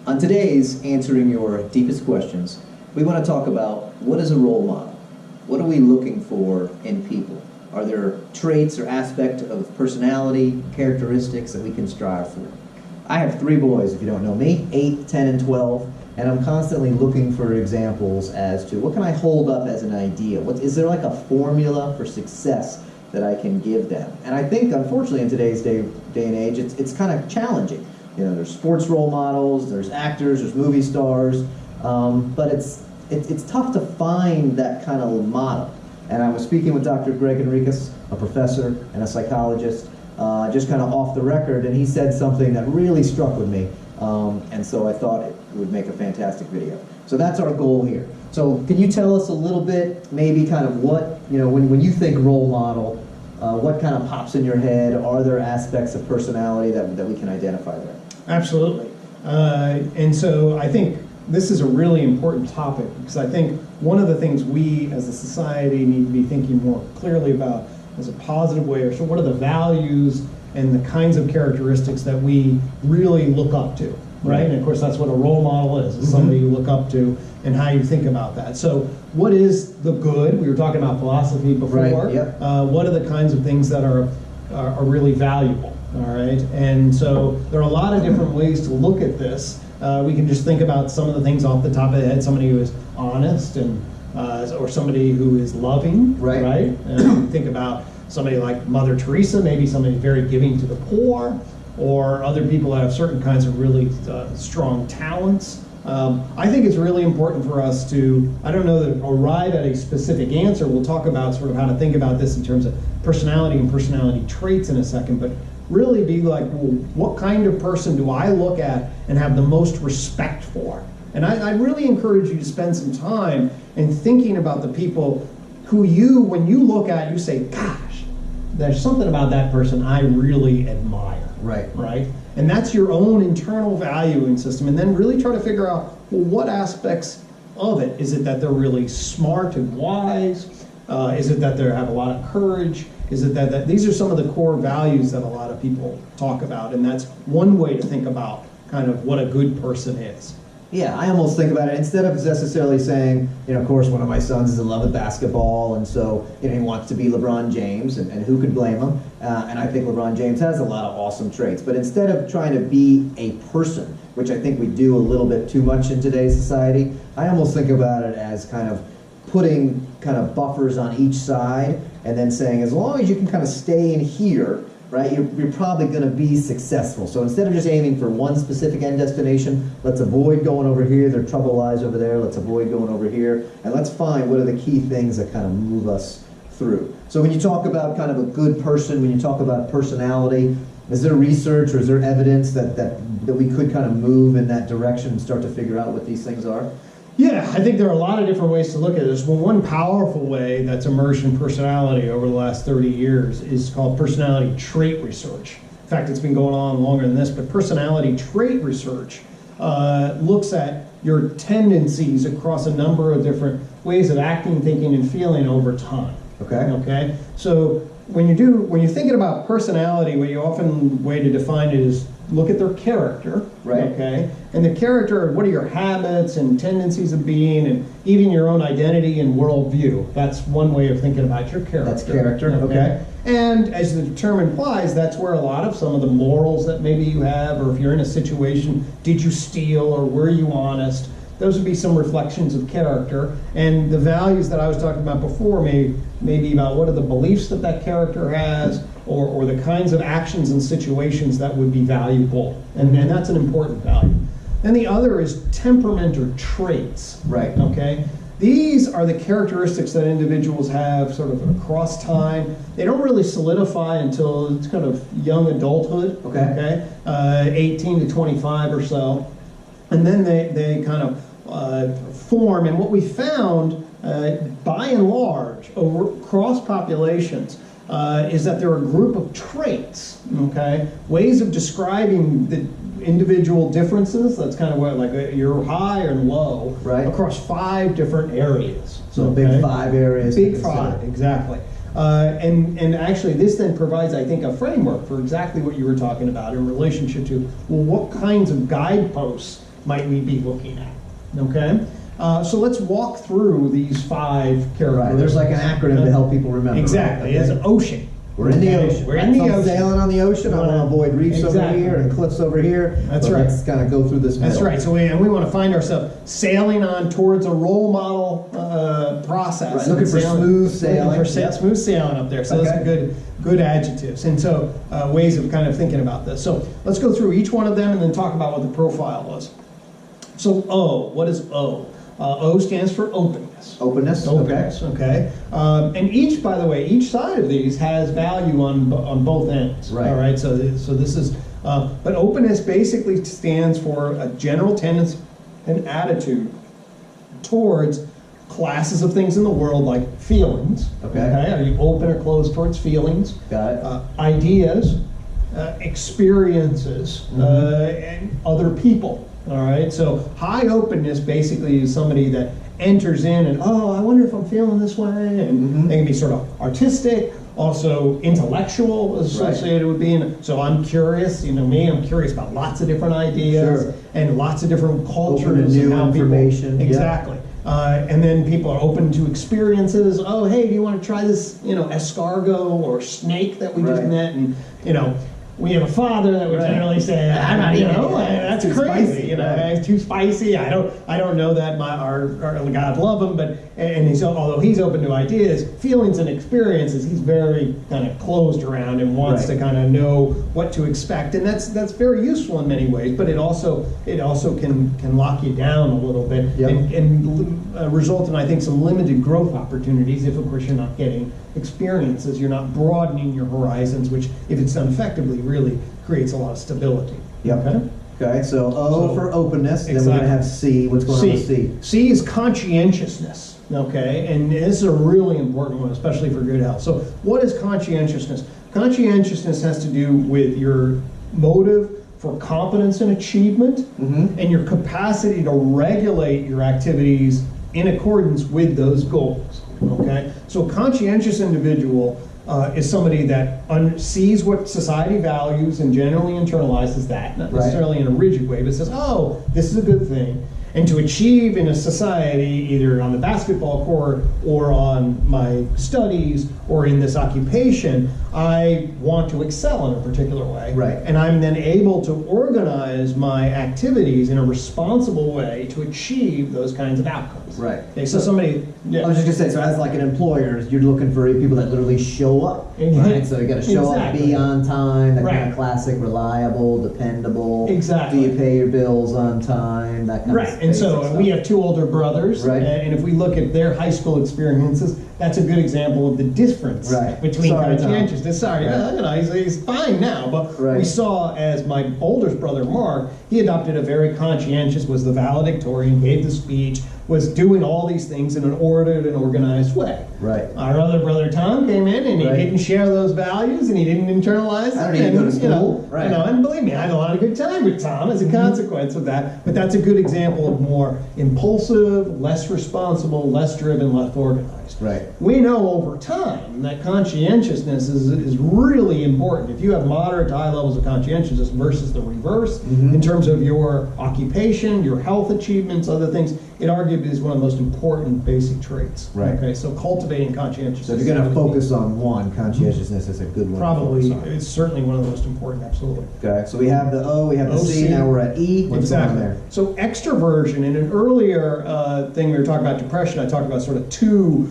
On today's Answering Your Deepest Questions, we want to talk about what is a role model? What are we looking for in people? Are there traits or aspects of personality, characteristics that we can strive for? I have 3 boys, if you don't know me, 8, 10, and 12, and I'm constantly looking for examples as to what can I hold up as an idea? Is there like a formula for success that I can give them? And I think, unfortunately, in today's day and age, it's kind of challenging. You know, there's sports role models, there's actors, there's movie stars, but it's tough to find that kind of model. And I was speaking with Dr. Greg Enriquez, a professor and a psychologist, just kind of off the record, and he said something that really struck with me, and so I thought it would make a fantastic video. So that's our goal here. So can you tell us a little bit, maybe kind of what, you know, when you think role model, what kind of pops in your head? Are there aspects of personality that we can identify there? Absolutely. And so I think this is a really important topic, because I think one of the things we as a society need to be thinking more clearly about as a positive way, or so what are the values and the kinds of characteristics that we really look up to, right? And of course that's what a role model is somebody you look up to and how you think about that. So what is the good? We were talking about philosophy before. Right, yep. What are the kinds of things that are really valuable, all right? And so there are a lot of different ways to look at this. We can just think about some of the things off the top of the head. Somebody who is honest, and or somebody who is loving, right? And think about somebody like Mother Teresa, maybe somebody very giving to the poor, or other people that have certain kinds of really strong talents. I think it's really important for us to, I don't know that arrive at a specific answer. We'll talk about sort of how to think about this in terms of personality and personality traits in a second, but really be like, well, what kind of person do I look at and have the most respect for? And I really encourage you to spend some time in thinking about the people who when you look at, you say, gosh, there's something about that person I really admire. Right? And that's your own internal valuing system. And then really try to figure out, well, what aspects of it? Is it that they're really smart and wise? Is it that they have a lot of courage? Is it that these are some of the core values that a lot of people talk about, and that's one way to think about kind of what a good person is. Yeah, I almost think about it, instead of necessarily saying, you know, of course one of my sons is in love with basketball, and so, you know, he wants to be LeBron James, and who could blame him? And I think LeBron James has a lot of awesome traits. But instead of trying to be a person, which I think we do a little bit too much in today's society, I almost think about it as kind of putting kind of buffers on each side, and then saying, as long as you can kind of stay in here, right, you're probably going to be successful. So instead of just aiming for one specific end destination, let's avoid going over here. There trouble lies over there. Let's avoid going over here. And let's find what are the key things that kind of move us through. So when you talk about kind of a good person, when you talk about personality, is there research or is there evidence that we could kind of move in that direction and start to figure out what these things are? Yeah, I think there are a lot of different ways to look at this. Well, one powerful way that's emerged in personality over the last 30 years is called personality trait research. In fact, it's been going on longer than this, but personality trait research looks at your tendencies across a number of different ways of acting, thinking, and feeling over time. Okay? So when you're thinking about personality, what you often way to define it is look at their character, right? Okay, and the character, what are your habits and tendencies of being, and even your own identity and worldview. That's one way of thinking about your character. That's character, okay. And as the term implies, that's where a lot of some of the morals that maybe you have, or if you're in a situation, did you steal or were you honest? Those would be some reflections of character. And the values that I was talking about before may be about what are the beliefs that character has, or the kinds of actions and situations that would be valuable. And that's an important value. Then the other is temperament or traits. Right. Okay? These are the characteristics that individuals have sort of across time. They don't really solidify until it's kind of young adulthood. Okay? 18 to 25 or so. And then they kind of form. And what we found, by and large, across populations, is that there are a group of traits, okay? Ways of describing the individual differences. That's kind of what, like, you're high or low, right, across 5 different areas. So big 5 areas. Big 5, exactly. And actually this then provides, I think, a framework for exactly what you were talking about in relationship to, well, what kinds of guideposts might we be looking at? Okay? So let's walk through these 5 characteristics. Right, there's like an acronym to help people remember. Exactly, right? it's ocean. We're in the ocean. We're in the So I'm ocean. sailing on the ocean. I want to avoid reefs over Exactly. here and cliffs over here. That's but right. Let's kind of go through this. That's middle. right. So we want to find ourselves sailing on towards a role model process. Right, looking for smooth sailing. Looking for smooth sailing up there. So those are good adjectives. And so ways of kind of thinking about this. So let's go through each one of them and then talk about what the profile was. So O, what is O? O stands for openness. Openness. Openness, okay. And each, by the way, each side of these has value on both ends. Right. All right. So this is, but openness basically stands for a general tendency and attitude towards classes of things in the world, like feelings. Okay. Are you open or closed towards feelings? Got it. Ideas, experiences, and other people. All right, so high openness basically is somebody that enters in and, oh, I wonder if I'm feeling this way, and they can be sort of artistic, also intellectual associated with being, so I'm curious, me, I'm curious about lots of different ideas and lots of different cultures. Open to new and how information. Exactly. And then people are open to experiences. Oh, hey, do you want to try this, escargot or snake that we just met? And, we have a father that would generally say, I'm not eating that's too crazy, spicy, it's too spicy. I don't know that our God love him, but although he's open to ideas, feelings and experiences, he's very kind of closed around and wants to kind of know what to expect, and that's very useful in many ways. But it also can lock you down a little bit and result in, I think, some limited growth opportunities if, of course, you're not getting experiences, you're not broadening your horizons, which, if it's done effectively, really creates a lot of stability. Yep. Okay, so O for openness, then we're going to have C. What's going on with C? C is conscientiousness, okay? And this is a really important one, especially for good health. So what is conscientiousness? Conscientiousness has to do with your motive for competence and achievement and your capacity to regulate your activities in accordance with those goals, okay? So a conscientious individual is somebody that sees what society values and generally internalizes that, not necessarily in a rigid way, but says, oh, this is a good thing. And to achieve in a society, either on the basketball court or on my studies or in this occupation, I want to excel in a particular way. Right. And I'm then able to organize my activities in a responsible way to achieve those kinds of outcomes. Right. Okay, so somebody... I was just going to say, so as like an employer, you're looking for people that literally show up, right? So you got to show up, be on time, that kind of classic, reliable, dependable. Exactly. Do you pay your bills on time? That kind of stuff. And so we have 2 older brothers, and if we look at their high school experiences, that's a good example of the difference between conscientiousness. Sorry, he's fine now, but we saw as my oldest brother, Mark, he adopted a very conscientious, was the valedictorian, gave the speech, was doing all these things in an ordered and organized way. Right. Our other brother, Tom, came in and he didn't share those values and he didn't internalize them. I don't even go to school. And believe me, I had a lot of good time with Tom as a consequence of that. But that's a good example of more impulsive, less responsible, less driven, less organized. Right. We know over time that conscientiousness is really important. If you have moderate to high levels of conscientiousness versus the reverse, in terms of your occupation, your health achievements, other things, it arguably is one of the most important basic traits. Right. Okay, so cultivating conscientiousness. So if you're going to focus on one, conscientiousness is a good one. Probably, it's certainly one of the most important, absolutely. Okay, so we have the O, we have the C, now we're at E. What's going on there? So extraversion, in an earlier thing we were talking about depression, I talked about sort of 2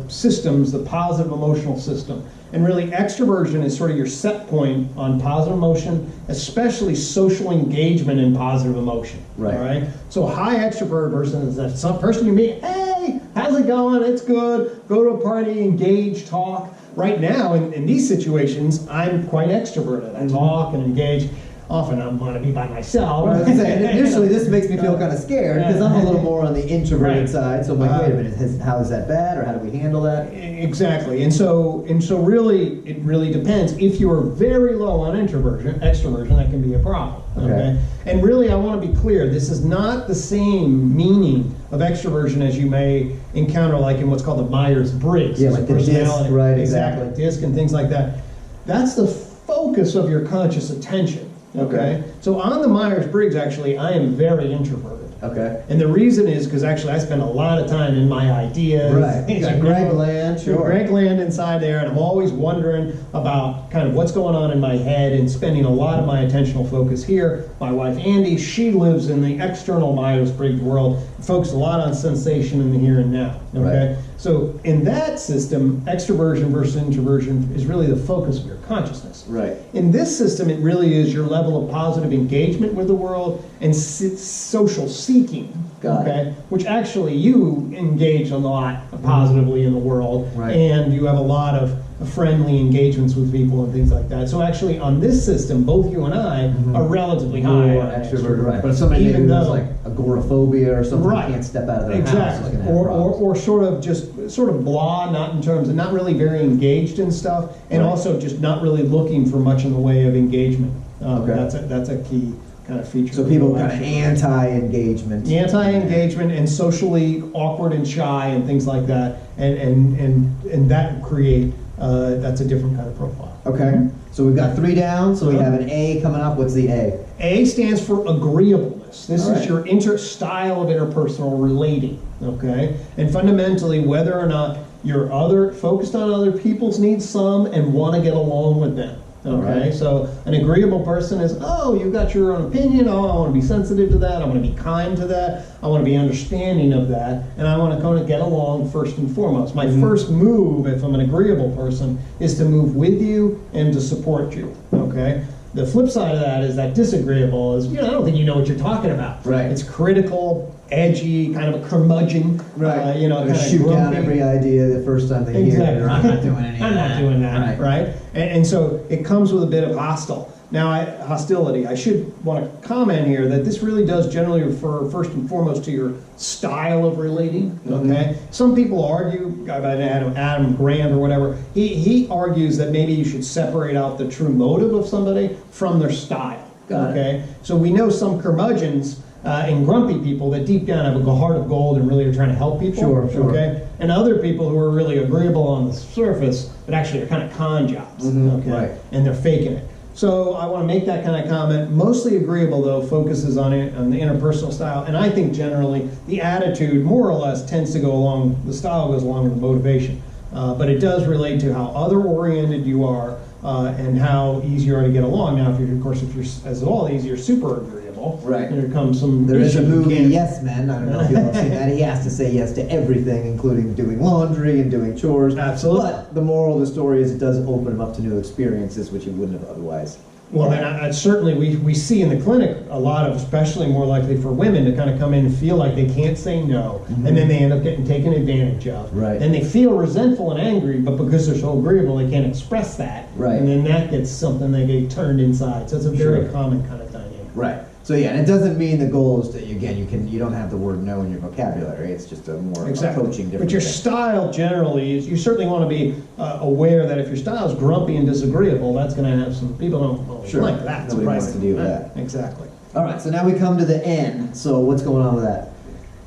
systems, the positive emotional system. And really, extroversion is sort of your set point on positive emotion, especially social engagement in positive emotion. Right. All right. So, a high extrovert person is that some person you meet, hey, how's it going? It's good. Go to a party, engage, talk. Right now, in these situations, I'm quite extroverted. I talk and engage. Often I want to be by myself. I was gonna say, initially this makes me feel kind of scared because I'm a little more on the introverted side. So I'm like, wait a minute, how is that bad, or how do we handle that? Exactly, and so really, it really depends. If you are very low on extroversion, that can be a problem. Okay, and really, I want to be clear. This is not the same meaning of extroversion as you may encounter, like in what's called the Myers-Briggs. Yeah, like the DISC, right? Exactly, DISC and things like that. That's the focus of your conscious attention. Okay? So on the Myers-Briggs, actually, I am very introverted. Okay. And the reason is because actually I spend a lot of time in my ideas. Right. You got Greg Land, sure. Greg Land inside there, and I'm always wondering about kind of what's going on in my head and spending a lot of my attentional focus here. My wife Andy, she lives in the external Myers-Briggs world, focused a lot on sensation in the here and now. Okay? Right. So in that system, extroversion versus introversion is really the focus of your consciousness. Right. In this system, it really is your level of positive engagement with the world and social seeking. Got it. Which actually you engage a lot positively in the world, right. And you have a lot of friendly engagements with people and things like that. So actually, on this system, both you and I are relatively high. More extrovert, right? But if somebody maybe has like agoraphobia or something, right. can't step out of their exactly. house, or sort of blah, not in terms of not really very engaged in stuff, and right. also just not really looking for much in the way of engagement. Okay. That's a key kind of feature. So people kind of anti-engagement. Anti-engagement and socially awkward and shy and things like that, and that create that's a different kind of profile. Okay. So we've got 3 down. So we have an A coming up. What's the A? A stands for agreeableness. This All is right. your style of interpersonal relating. Okay, and fundamentally, whether or not you're focused on other people's needs some and want to get along with them. Okay, right. So an agreeable person is, oh, you've got your own opinion, oh, I want to be sensitive to that, I want to be kind to that, I want to be understanding of that, and I want to kind of get along first and foremost. My first move, if I'm an agreeable person, is to move with you and to support you, okay? The flip side of that is that disagreeable is, I don't think you know what you're talking about. Right. It's critical, edgy, kind of a curmudgeon. Right. Kind of shoot grumpy. down every idea the first time they hear it. Or, I'm not doing any of that. I'm not doing that, right? And so it comes with a bit of hostility. I should want to comment here that this really does generally refer first and foremost to your style of relating. Okay, Some people argue, a guy by Adam Grant or whatever, he argues that maybe you should separate out the true motive of somebody from their style. Got it. So we know some curmudgeons and grumpy people that deep down have a heart of gold and really are trying to help people. Sure. Okay, and other people who are really agreeable on the surface, but actually are kind of con jobs. Okay, right. And they're faking it. So I want to make that kind of comment. Mostly agreeable, though, focuses on the interpersonal style, and I think generally the attitude, more or less, tends to go along. The style goes along with the motivation, but it does relate to how other-oriented you are and how easy you are to get along. Now, if you're as well easy, you're super agreeable. Right. There comes some. There is a movie, can't- Yes Men. I don't know if you've all seen that. He has to say yes to everything, including doing laundry and doing chores. Absolutely. But the moral of the story is it does open him up to new experiences, which he wouldn't have otherwise. Well, then certainly we see in the clinic a lot of, especially more likely for women, to kind of come in and feel like they can't say no, and then they end up getting taken advantage of. Right. And they feel resentful and angry, but because they're so agreeable, they can't express that. Right. And then that gets something they get turned inside. So it's a very Sure. common kind of dynamic. Right. So yeah, and it doesn't mean the goal is that you don't have the word no in your vocabulary. It's just a more approaching different. But your things. style generally is, you certainly want to be aware that if your style is grumpy and disagreeable, that's going to have some people don't Sure. like that. Nobody wants to deal with that. Exactly. All right. So now we come to the N. So what's going on with that?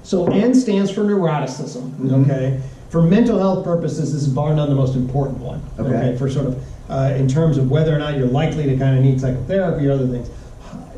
So N stands for neuroticism. Okay. For mental health purposes, this is bar none the most important one. Okay. For sort of in terms of whether or not you're likely to kind of need psychotherapy or other things.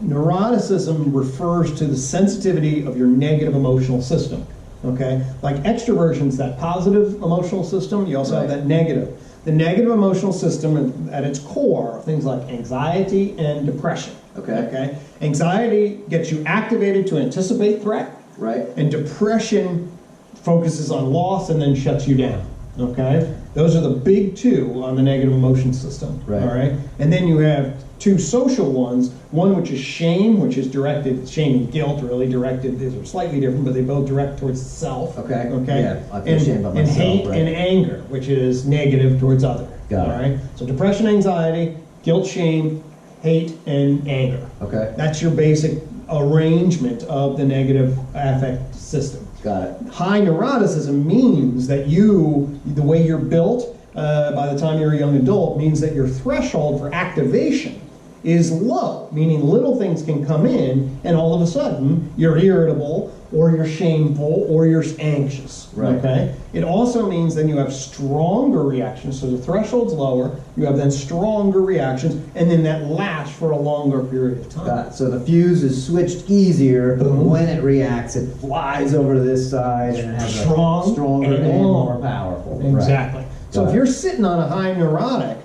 Neuroticism refers to the sensitivity of your negative emotional system. Okay. Like extroversion's that positive emotional system. You also have that negative. The negative emotional system at its core are things like anxiety and depression. Okay. Anxiety gets you activated to anticipate threat. Right. And depression focuses on loss and then shuts you down. Okay? Those are the big two on the negative emotion system. Right. All right? And then you have two social ones. One which is shame, which is directed, shame and guilt really directed, these are slightly different, but they both direct towards the self. Okay. Okay? Yeah, I feel shame about myself, hate right. and anger, which is negative towards other. Got it. All right? So depression, anxiety, guilt, shame, hate, and anger. Okay. That's your basic arrangement of the negative affect system. Got it. High neuroticism means that the way you're built by the time you're a young adult, means that your threshold for activation is low, meaning little things can come in and all of a sudden you're irritable or you're shameful, or you're anxious. Right. Okay. It also means then you have stronger reactions. So the threshold's lower. You have then stronger reactions, and then that lasts for a longer period of time. So the fuse is switched easier, but when it reacts, it flies over to this side and it has stronger and more powerful. Exactly. Right. So if you're sitting on a high neurotic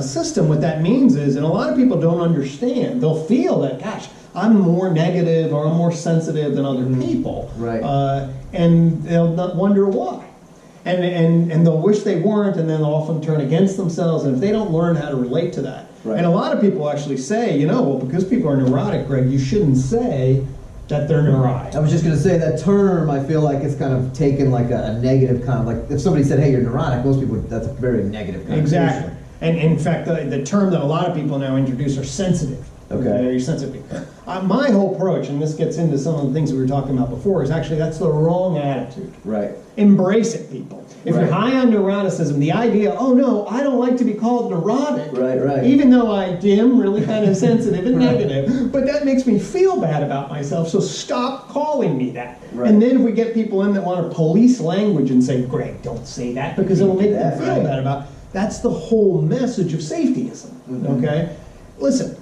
system, what that means is, and a lot of people don't understand, they'll feel that, gosh, I'm more negative or I'm more sensitive than other people. Right. And they'll not wonder why. And they'll wish they weren't, and then they'll often turn against themselves, and if they don't learn how to relate to that. Right. And a lot of people actually say, well, because people are neurotic, Greg, you shouldn't say that they're neurotic. I was just going to say that term, I feel like it's kind of taken like a negative kind of, like if somebody said, hey, you're neurotic, most people, that's a very negative connotation. Exactly. And in fact, the term that a lot of people now introduce are sensitive. Okay. You're sensitive. My whole approach, and this gets into some of the things we were talking about before, is actually that's the wrong attitude. Right. Embrace it, people. If Right. you're high on neuroticism, the idea, oh no, I don't like to be called neurotic. Right. Even though I am really kind of sensitive and negative, but that makes me feel bad about myself, so stop calling me that. Right. And then if we get people in that want to police language and say, Greg, don't say that, because it'll make them feel bad about it. That's the whole message of safetyism, okay? Listen,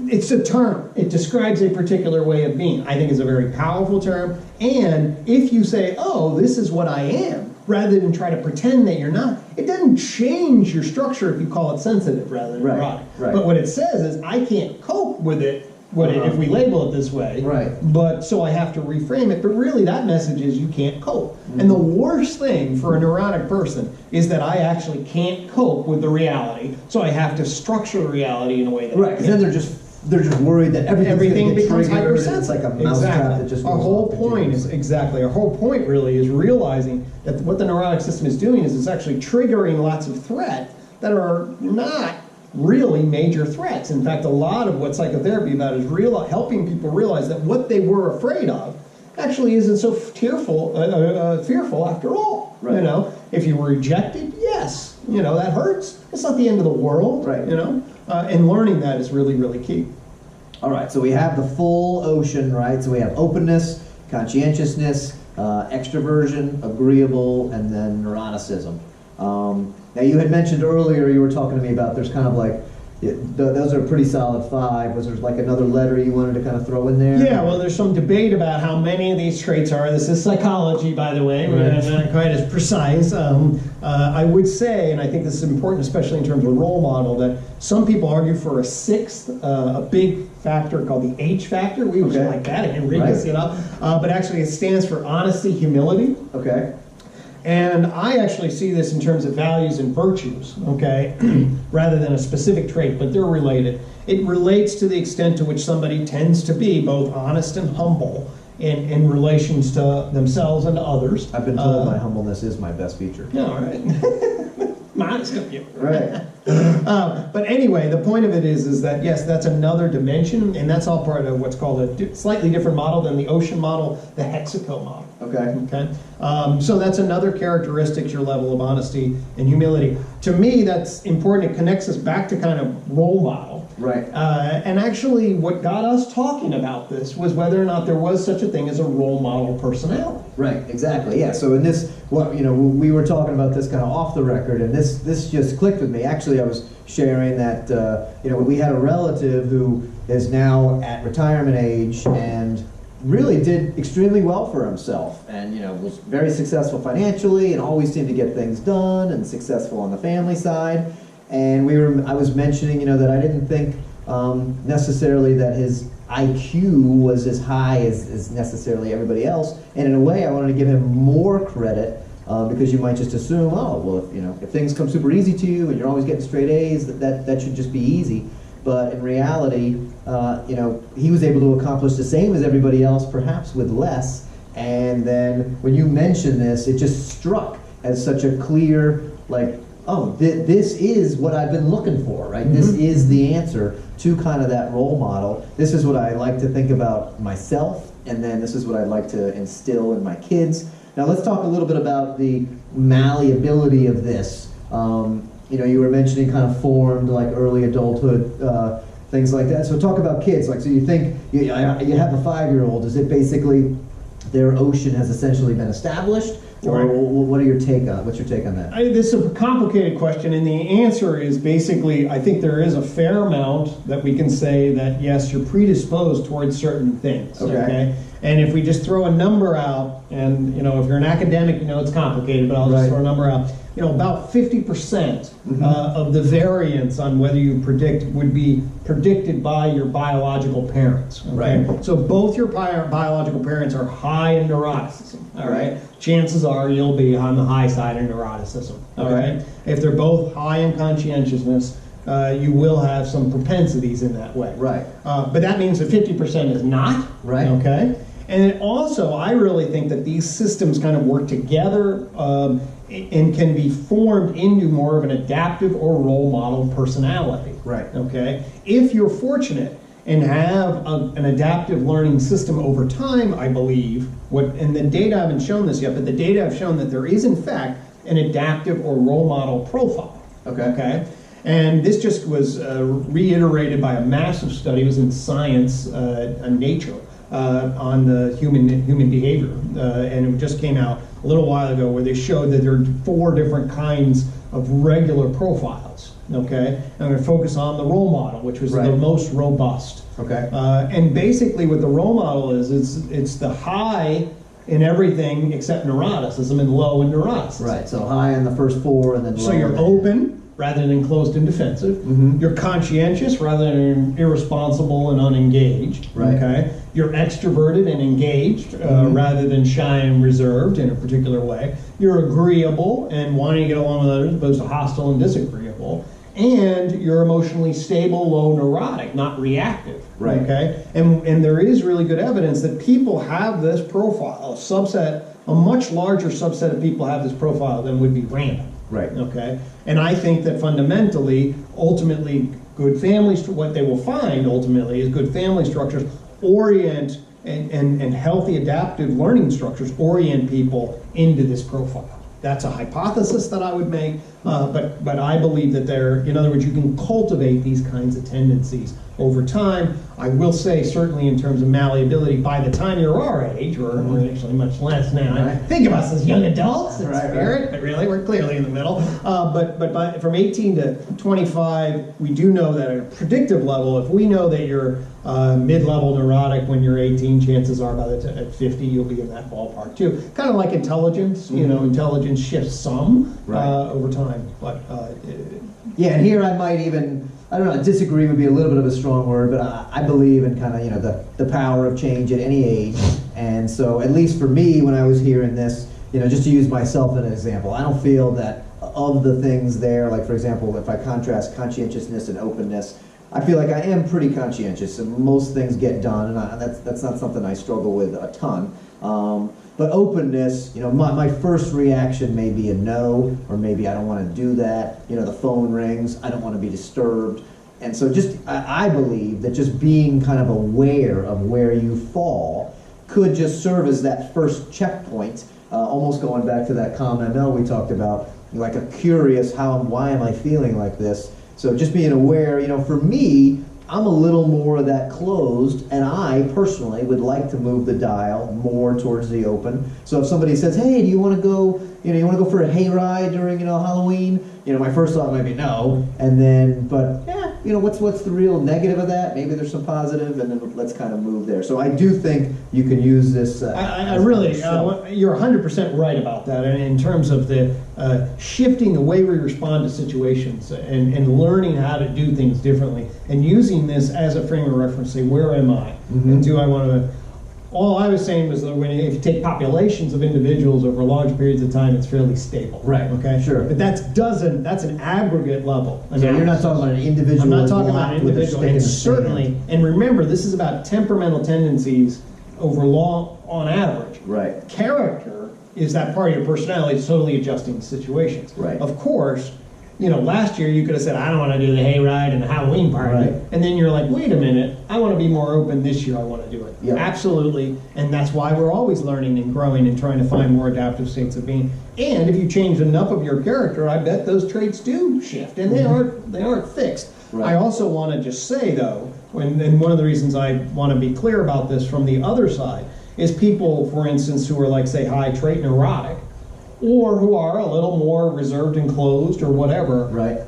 it's a term. It describes a particular way of being. I think it's a very powerful term. And if you say, oh, this is what I am, rather than try to pretend that you're not, it doesn't change your structure if you call it sensitive rather than neurotic. Right. But what it says is, I can't cope with it, if we label it this way. Right. But so I have to reframe it. But really, that message is you can't cope. And the worst thing for a neurotic person is that I actually can't cope with the reality. So I have to structure reality in a way that Right, because then they're just worried that everything becomes triggered. hypersensitive. It's like a mousetrap that just goes Our whole off point is continuously. our whole point really is realizing that what the neurotic system is doing is it's actually triggering lots of threat that are not really major threats. In fact, a lot of what psychotherapy about is helping people realize that what they were afraid of actually isn't so fearful after all. Right. If you were rejected, yes, that hurts. It's not the end of the world. Right. And learning that is really, really key. All right, so we have the full ocean, right? So we have openness, conscientiousness, extraversion, agreeable, and then neuroticism. Now you had mentioned earlier, you were talking to me about there's kind of like, those are a pretty solid 5. Was there like another letter you wanted to kind of throw in there? Yeah, well, there's some debate about how many of these traits are. This is psychology, by the way. We're not quite as precise. I would say, and I think this is important, especially in terms of role model, that some people argue for a 6th, a big factor called the H factor. We would like that, Enriquez, but actually it stands for honesty, humility. Okay. And I actually see this in terms of values and virtues, okay, rather than a specific trait, but they're related. It relates to the extent to which somebody tends to be both honest and humble in relations to themselves and to others. I've been told my humbleness is my best feature. Yeah, all right. Modest of you. Right. But anyway, the point of it is that, yes, that's another dimension, and that's all part of what's called a slightly different model than the ocean model, the hexaco model. Okay. So that's another characteristic, your level of honesty and humility. To me, that's important. It connects us back to kind of role model. Right. And actually, what got us talking about this was whether or not there was such a thing as a role model personality. Right, exactly. Yeah. So in this, we were talking about this kind of off the record, and this just clicked with me. Actually, I was sharing that we had a relative who is now at retirement age and really did extremely well for himself, and was very successful financially, and always seemed to get things done, and successful on the family side. And I was mentioning, that I didn't think necessarily that his IQ was as high as necessarily everybody else. And in a way, I wanted to give him more credit because you might just assume, oh, well, if things come super easy to you and you're always getting straight A's, that should just be easy. But in reality, he was able to accomplish the same as everybody else, perhaps with less. And then when you mentioned this, it just struck as such a clear, this is what I've been looking for, right? Mm-hmm. This is the answer to kind of that role model. This is what I like to think about myself, and then this is what I'd like to instill in my kids. Now let's talk a little bit about the malleability of this. You were mentioning kind of formed, like early adulthood, things like that. So talk about kids. So you think you have a 5-year-old. Is it basically their ocean has essentially been established? Or what's your take on that? This is a complicated question, and the answer is basically, I think there is a fair amount that we can say that, yes, you're predisposed towards certain things, okay? And if we just throw a number out, and, if you're an academic, it's complicated, but I'll just throw a number out. About 50% of the variance on whether you predict would be predicted by your biological parents. Okay? Right. So both your biological parents are high in neuroticism. All right. Chances are you'll be on the high side of neuroticism. All right. If they're both high in conscientiousness, you will have some propensities in that way. Right. But that means that 50% is not. Right. Okay. And also, I really think that these systems kind of work together and can be formed into more of an adaptive or role model personality. Right. Okay. If you're fortunate and have an adaptive learning system over time, I believe, and the data haven't shown this yet, but the data have shown that there is in fact an adaptive or role model profile. Okay. And this just was reiterated by a massive study. It was in Science, Nature, on the human behavior, and it just came out a little while ago, where they showed that there are 4 different kinds of regular profiles. Okay, I'm going to focus on the role model, which was the most robust. Okay, and basically, what the role model is, it's the high in everything except neuroticism and low in neuroticism. Right. So high in the first 4, and then low. So you're open rather than closed and defensive. You're conscientious rather than irresponsible and unengaged. Right. Okay. You're extroverted and engaged rather than shy and reserved in a particular way. You're agreeable and wanting to get along with others, as opposed to hostile and disagreeable. And you're emotionally stable, low neurotic, not reactive. Right. Okay. And there is really good evidence that people have this profile. A much larger subset of people have this profile than would be random. Right. Okay. And I think that fundamentally, ultimately, good families, what they will find ultimately is good family structures orient and healthy adaptive learning structures orient people into this profile. That's a hypothesis that I would make, but I believe that in other words, you can cultivate these kinds of tendencies over time. I will say, certainly in terms of malleability, by the time you're our age, or actually much less now, I think of us as young adults in spirit, but really we're clearly in the middle. But from 18 to 25, we do know that at a predictive level, if we know that you're mid-level neurotic when you're 18, chances are at 50 you'll be in that ballpark too. Kind of like intelligence, intelligence shifts some over time. But yeah, and here I might even, I don't know, disagree would be a little bit of a strong word, but I believe in kind of, the power of change at any age. And so at least for me, when I was hearing this, just to use myself as an example, I don't feel that of the things there, like for example, if I contrast conscientiousness and openness, I feel like I am pretty conscientious, and most things get done, and that's not something I struggle with a ton. But openness, my first reaction may be a no, or maybe I don't want to do that. The phone rings, I don't want to be disturbed. And so I believe that just being kind of aware of where you fall could just serve as that first checkpoint, almost going back to that calm ML we talked about, like a curious, why am I feeling like this? So just being aware, for me, I'm a little more of that closed, and I personally would like to move the dial more towards the open. So if somebody says, "Hey, do you want to go? You want to go for a hayride during Halloween?" My first thought might be no, and then, but yeah, what's the real negative of that? Maybe there's some positive, and then let's kind of move there. So I do think you can use this. I really, you're 100% right about that, and in terms of the shifting the way we respond to situations and learning how to do things differently, and using this as a frame of reference. Say, where am I, and do I want to? All I was saying was that if you take populations of individuals over large periods of time, it's fairly stable. Right. Okay. Sure. But that's an aggregate level. So you're not talking about an individual. I'm not talking about an individual. And certainly, and remember, this is about temperamental tendencies on average. Right. Character is that part of your personality that's totally adjusting to situations. Right. Of course, last year you could have said, I don't want to do the hayride and the Halloween party. Right. And then you're like, wait a minute, I want to be more open this year, I want to do it. Yep. Absolutely. And that's why we're always learning and growing and trying to find more adaptive states of being. And if you change enough of your character, I bet those traits do shift, and they aren't fixed. Right. I also want to just say, though, and one of the reasons I want to be clear about this from the other side, is people, for instance, who are like, say, high trait neurotic, or who are a little more reserved and closed or whatever. Right.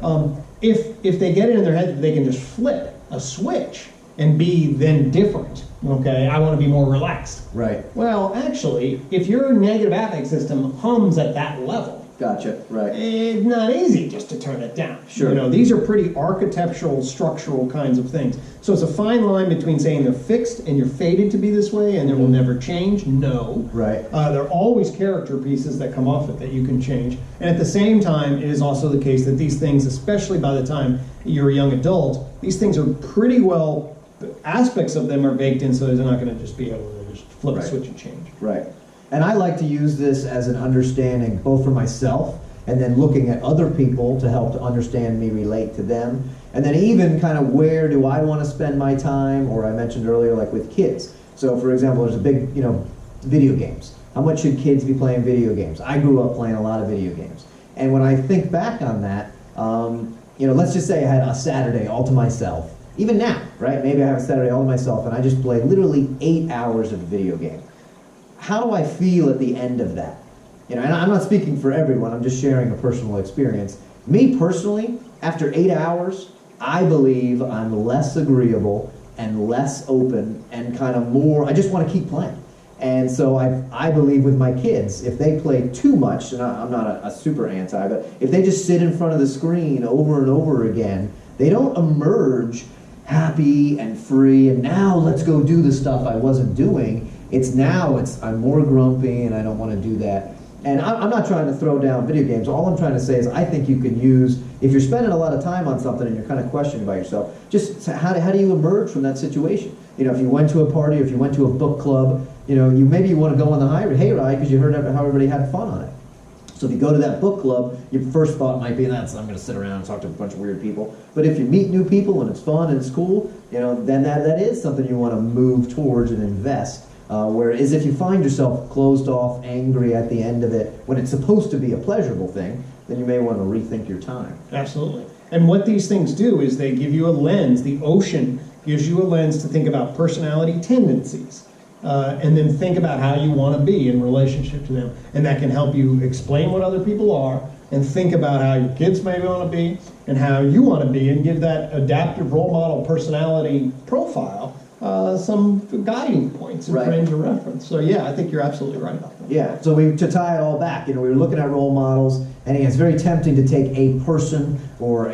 If they get it in their head that they can just flip a switch and be then different, okay, I want to be more relaxed. Right. Well, actually, if your negative affect system hums at that level, Gotcha. Right. it's not easy just to turn it down. Sure. You know, these are pretty architectural, structural kinds of things. So it's a fine line between saying they're fixed and you're fated to be this way and it will never change. No. Right. There are always character pieces that come off it that you can change. And at the same time, it is also the case that these things, especially by the time you're a young adult, these things are pretty well, aspects of them are baked in, so they're not going to just be able to just flip a switch and change. Right. And I like to use this as an understanding both for myself and then looking at other people to help to understand me, relate to them. And then even kind of where do I want to spend my time, or I mentioned earlier, like with kids. So for example, there's a big, video games. How much should kids be playing video games? I grew up playing a lot of video games. And when I think back on that, let's just say I had a Saturday all to myself. Even now, right? Maybe I have a Saturday all to myself and I just play literally 8 hours of a video game. How do I feel at the end of that? And I'm not speaking for everyone, I'm just sharing a personal experience. Me personally, after 8 hours, I believe I'm less agreeable and less open and kind of more, I just want to keep playing. And so I believe with my kids, if they play too much, and I'm not a super anti, but if they just sit in front of the screen over and over again, they don't emerge happy and free, and now let's go do the stuff I wasn't doing. I'm more grumpy and I don't want to do that. And I'm not trying to throw down video games. All I'm trying to say is I think you can use, if you're spending a lot of time on something and you're kind of questioning about yourself, just how do you emerge from that situation? If you went to a party or if you went to a book club, you maybe you want to go on the hayride because you heard how everybody had fun on it. So if you go to that book club, your first thought might be, I'm going to sit around and talk to a bunch of weird people. But if you meet new people and it's fun and it's cool, then that is something you want to move towards and invest. Whereas if you find yourself closed off, angry at the end of it, when it's supposed to be a pleasurable thing, then you may want to rethink your time. Absolutely. And what these things do is they give you a lens. The ocean gives you a lens to think about personality tendencies. And then think about how you want to be in relationship to them. And that can help you explain what other people are and think about how your kids may want to be and how you want to be, and give that adaptive role model personality profile some guiding points and frames of reference. So yeah, I think you're absolutely right about that. Yeah, so to tie it all back, we were looking at role models, and it's very tempting to take a person or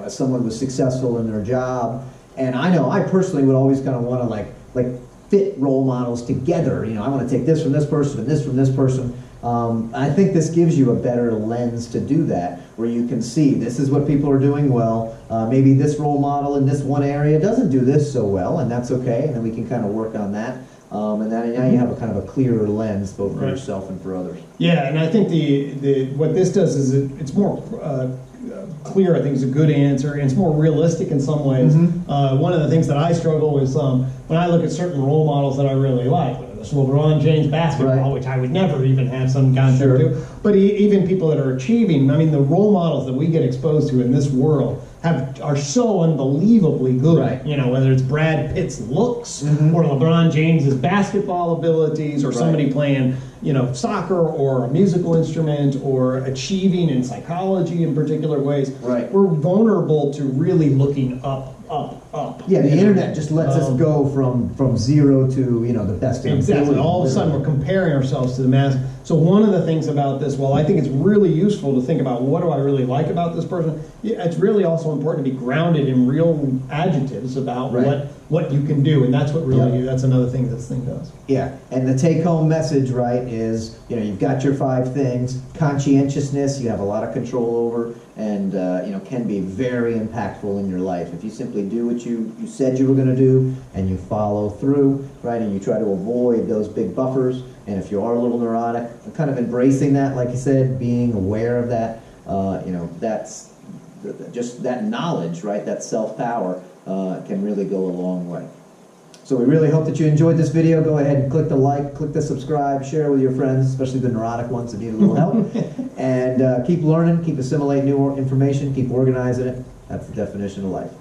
someone who was successful in their job. And I know I personally would always kind of want to like fit role models together. I want to take this from this person and this from this person. I think this gives you a better lens to do that, where you can see this is what people are doing well. Maybe this role model in this one area doesn't do this so well, and that's okay, and then we can kind of work on that. And then now you have a kind of a clearer lens both for yourself and for others. Yeah, and I think what this does is it's more clear, I think is a good answer, and it's more realistic in some ways. One of the things that I struggle with when I look at certain role models that I really like, whether it's LeBron James basketball, which I would never even have some concept to, but even people that are achieving, the role models that we get exposed to in this world are so unbelievably good. Whether it's Brad Pitt's looks or LeBron James's basketball abilities, or somebody playing soccer or a musical instrument or achieving in psychology in particular ways. We're vulnerable to really looking up. Yeah, the internet just lets us go from zero to the best. Exactly. All of a sudden we're comparing ourselves to the mass. So one of the things about this, I think it's really useful to think about what do I really like about this person. It's really also important to be grounded in real adjectives about what you can do, and that's what really that's another thing this thing does. Yeah, and the take-home message, is you've got your 5 things. Conscientiousness, you have a lot of control over, and can be very impactful in your life if you simply do what you said you were going to do, and you follow through, and you try to avoid those big buffers. And if you are a little neurotic, kind of embracing that, like you said, being aware of that, that's just that knowledge, that self-power can really go a long way. So we really hope that you enjoyed this video. Go ahead and click the like, click the subscribe, share with your friends, especially the neurotic ones that need a little help. And keep learning, keep assimilating new information, keep organizing it. That's the definition of life.